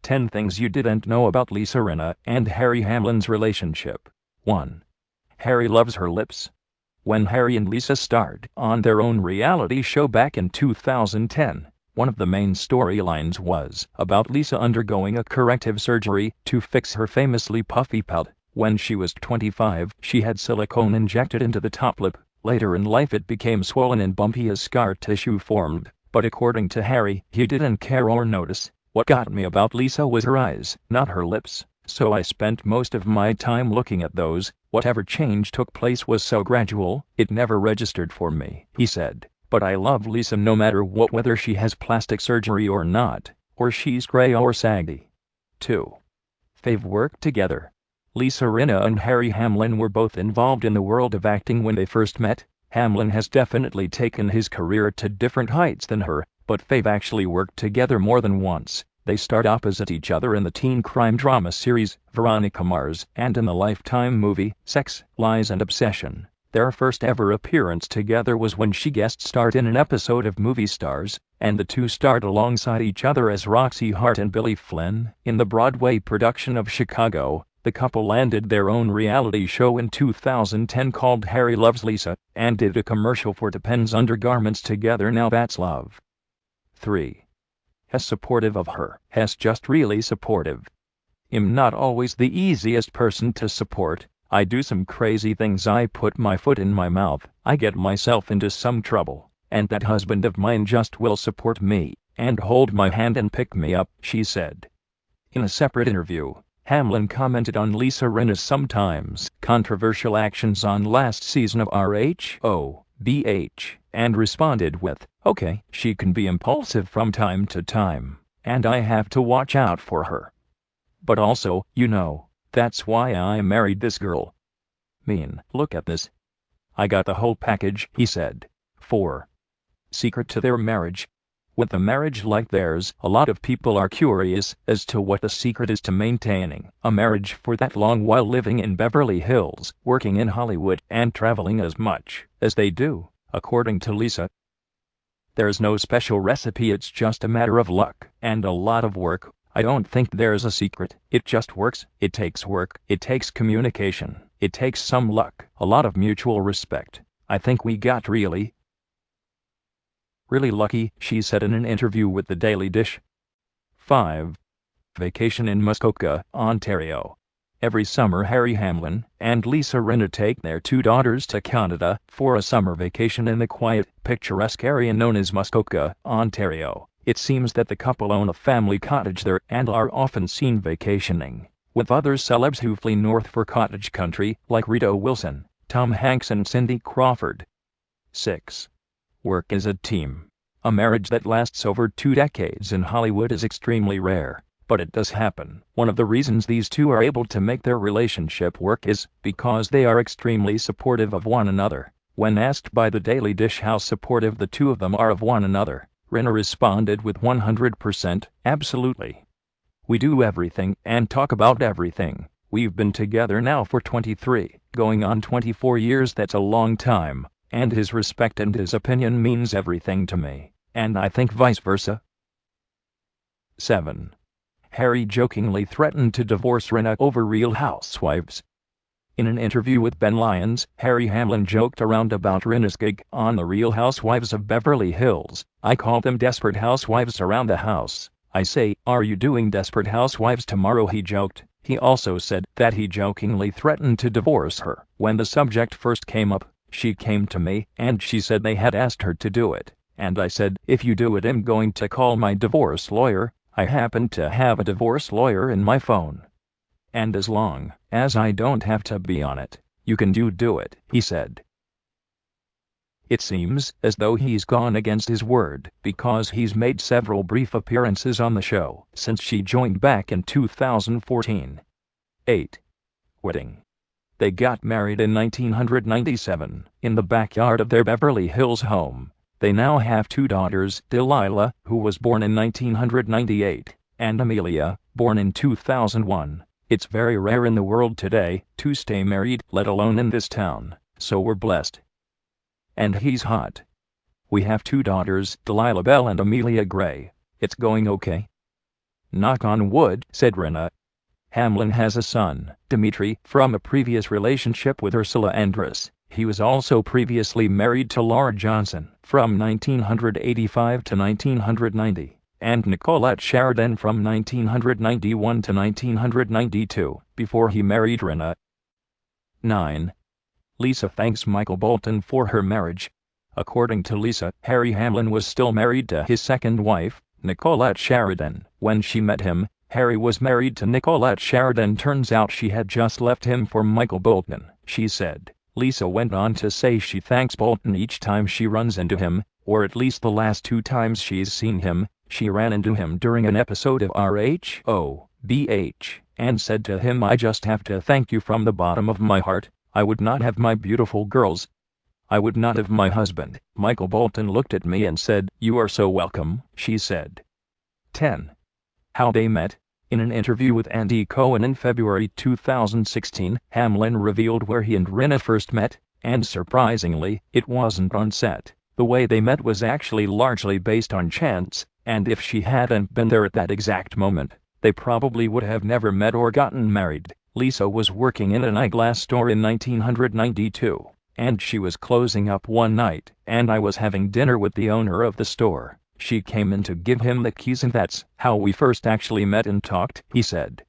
10 Things You Didn't Know About Lisa Rinna and Harry Hamlin's Relationship. 1. Harry loves her lips. When Harry and Lisa starred on their own reality show back in 2010, one of the main storylines was about Lisa undergoing a corrective surgery to fix her famously puffy pout. When she was 25, she had silicone injected into the top lip. Later in life it became swollen and bumpy as scar tissue formed, but according to Harry, he didn't care or notice. What got me about Lisa was her eyes, not her lips, so I spent most of my time looking at those. Whatever change took place was so gradual, it never registered for me, he said. But I love Lisa no matter what, whether she has plastic surgery or not, or she's gray or saggy. 2. They've worked together. Lisa Rinna and Harry Hamlin were both involved in the world of acting when they first met. Hamlin has definitely taken his career to different heights than her, but they've actually worked together more than once. They starred opposite each other in the teen crime drama series Veronica Mars and in the Lifetime movie Sex, Lies and Obsession. Their first ever appearance together was when she guest starred in an episode of Movie Stars, and the two starred alongside each other as Roxy Hart and Billy Flynn in the Broadway production of Chicago. The couple landed their own reality show in 2010 called Harry Loves Lisa, and did a commercial for Depends undergarments together. Now that's love. 3. Has supportive of her. Has just really supportive. I'm not always the easiest person to support. I do some crazy things. I put my foot in my mouth. I get myself into some trouble. And that husband of mine just will support me, and hold my hand and pick me up, she said. In a separate interview, Hamlin commented on Lisa Rinna's sometimes controversial actions on last season of RHOBH, and responded with, "Okay, she can be impulsive from time to time, and I have to watch out for her. But also, that's why I married this girl. Mean, look at this. I got the whole package," he said. 4. Secret to their marriage. With a marriage like theirs, a lot of people are curious as to what the secret is to maintaining a marriage for that long while living in Beverly Hills, working in Hollywood, and traveling as much as they do, according to Lisa. "There's no special recipe, it's just a matter of luck and a lot of work. I don't think there's a secret, it just works. It takes work, it takes communication, it takes some luck, a lot of mutual respect. I think we got really lucky," she said in an interview with The Daily Dish. 5. Vacation in Muskoka, Ontario. Every summer Harry Hamlin and Lisa Rinna take their 2 daughters to Canada for a summer vacation in the quiet, picturesque area known as Muskoka, Ontario. It seems that the couple own a family cottage there and are often seen vacationing with other celebs who flee north for cottage country, like Rita Wilson, Tom Hanks and Cindy Crawford. 6. Work as a team. A marriage that lasts over 2 decades in Hollywood is extremely rare, but it does happen. One of the reasons these two are able to make their relationship work is because they are extremely supportive of one another. When asked by The Daily Dish how supportive the two of them are of one another, Rinna responded with 100%, "Absolutely. We do everything and talk about everything. We've been together now for 23, going on 24 years. That's a long time. And his respect and his opinion means everything to me, and I think vice versa." 7. Harry jokingly threatened to divorce Rinna over Real Housewives. In an interview with Ben Lyons, Harry Hamlin joked around about Rinna's gig on The Real Housewives of Beverly Hills. "I call them Desperate Housewives around the house. I say, 'Are you doing Desperate Housewives tomorrow?'" he joked. He also said that he jokingly threatened to divorce her. When the subject first came up, she came to me and she said they had asked her to do it. And I said, "If you do it, I'm going to call my divorce lawyer." I happen to have a divorce lawyer in my phone. "And as long as I don't have to be on it, you can do it," he said. It seems as though he's gone against his word, because he's made several brief appearances on the show since she joined back in 2014. 8. Wedding. They got married in 1997, in the backyard of their Beverly Hills home. They now have 2 daughters, Delilah, who was born in 1998, and Amelia, born in 2001. It's very rare in the world today to stay married, let alone in this town, so we're blessed. And he's hot. We have 2 daughters, Delilah Belle and Amelia Gray. It's going okay. Knock on wood, said Rinna. Hamlin has a son, Dimitri, from a previous relationship with Ursula Andress. He was also previously married to Laura Johnson from 1985 to 1990, and Nicolette Sheridan from 1991 to 1992, before he married Rinna. 9. Lisa thanks Michael Bolton for her marriage. According to Lisa, Harry Hamlin was still married to his second wife, Nicolette Sheridan, when she met him. Harry was married to Nicolette Sheridan. Turns out she had just left him for Michael Bolton, she said. Lisa went on to say she thanks Bolton each time she runs into him, or at least the last 2 times she's seen him. She ran into him during an episode of RHOBH, and said to him, "I just have to thank you from the bottom of my heart. I would not have my beautiful girls. I would not have my husband." Michael Bolton looked at me and said, "You are so welcome," she said. 10. How they met. In an interview with Andy Cohen in February 2016, Hamlin revealed where he and Rinna first met, and surprisingly, it wasn't on set. The way they met was actually largely based on chance, and if she hadn't been there at that exact moment, they probably would have never met or gotten married. Lisa was working in an eyeglass store in 1992, and she was closing up one night, and I was having dinner with the owner of the store. She came in to give him the keys, and that's how we first actually met and talked, he said.